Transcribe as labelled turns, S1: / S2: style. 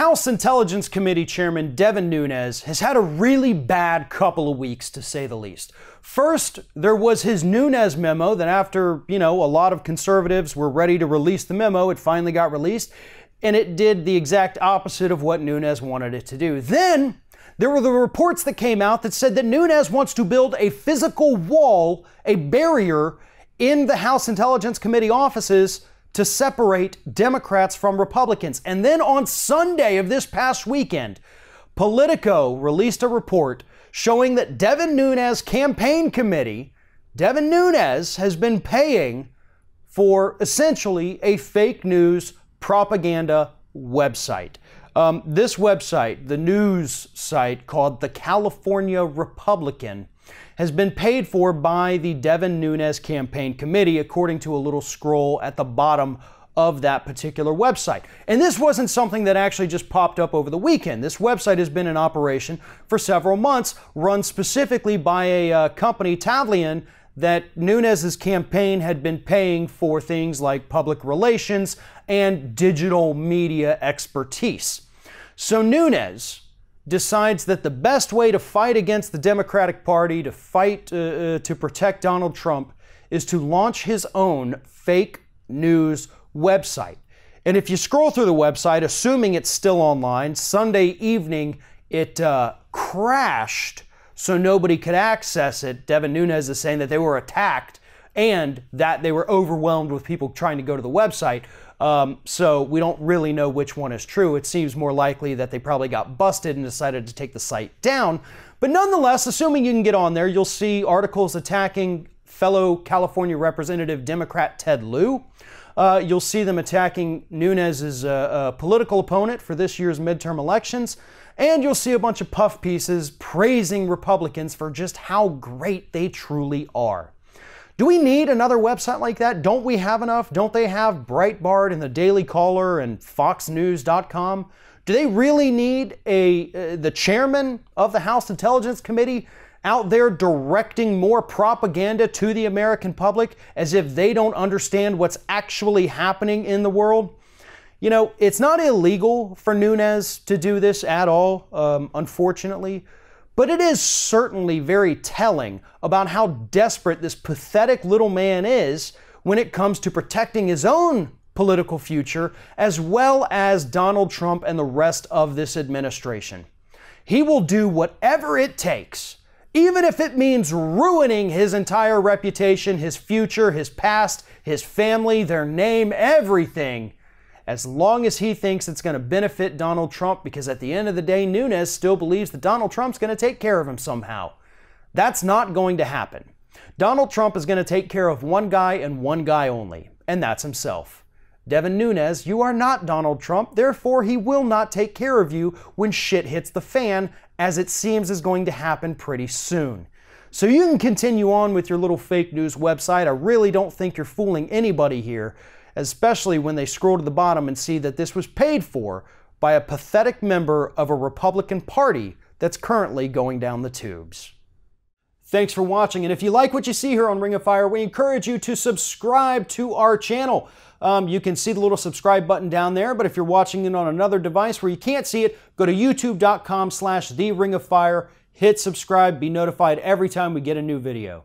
S1: House Intelligence Committee Chairman Devin Nunes has had a really bad couple of weeks, to say the least. First, there was his Nunes memo that after, a lot of conservatives were ready to release the memo, it finally got released, and it did the exact opposite of what Nunes wanted it to do. Then, there were the reports that came out that said that Nunes wants to build a physical wall, a barrier, in the House Intelligence Committee offices to separate Democrats from Republicans. And then on Sunday of this past weekend, Politico released a report showing that Devin Nunes' campaign committee, Devin Nunes, has been paying for essentially a fake news propaganda website. This website, the news site called the California Republican, has been paid for by the Devin Nunes campaign committee, according to a little scroll at the bottom of that particular website. And this wasn't something that actually just popped up over the weekend. This website has been in operation for several months, run specifically by a company, Tavlian, that Nunes' campaign had been paying for things like public relations and digital media expertise. So Nunes decides that the best way to fight against the Democratic Party, to fight to protect Donald Trump, is to launch his own fake news website. And if you scroll through the website, assuming it's still online, Sunday evening it crashed so nobody could access it. Devin Nunes is saying that they were attacked and that they were overwhelmed with people trying to go to the website. So we don't really know which one is true. It seems more likely that they probably got busted and decided to take the site down. But nonetheless, assuming you can get on there, you'll see articles attacking fellow California Representative Democrat Ted Lieu. You'll see them attacking Nunes' political opponent for this year's midterm elections. And you'll see a bunch of puff pieces praising Republicans for just how great they truly are. Do we need another website like that? Don't we have enough? Don't they have Breitbart and the Daily Caller and FoxNews.com? Do they really need the chairman of the House Intelligence Committee out there directing more propaganda to the American public as if they don't understand what's actually happening in the world? It's not illegal for Nunes to do this at all, unfortunately. But it is certainly very telling about how desperate this pathetic little man is when it comes to protecting his own political future, as well as Donald Trump and the rest of this administration. He will do whatever it takes, even if it means ruining his entire reputation, his future, his past, his family, their name, everything, as long as he thinks it's going to benefit Donald Trump, because at the end of the day, Nunes still believes that Donald Trump's going to take care of him somehow. That's not going to happen. Donald Trump is going to take care of one guy and one guy only, and that's himself. Devin Nunes, you are not Donald Trump, therefore he will not take care of you when shit hits the fan, as it seems is going to happen pretty soon. So you can continue on with your little fake news website. I really don't think you're fooling anybody here, especially when they scroll to the bottom and see that this was paid for by a pathetic member of a Republican Party that's currently going down the tubes. Thanks for watching, and if you like what you see here on Ring of Fire, we encourage you to subscribe to our channel. You can see the little subscribe button down there, but if you're watching it on another device where you can't see it, go to youtube.com/TheRingOfFire, hit subscribe, be notified every time we get a new video.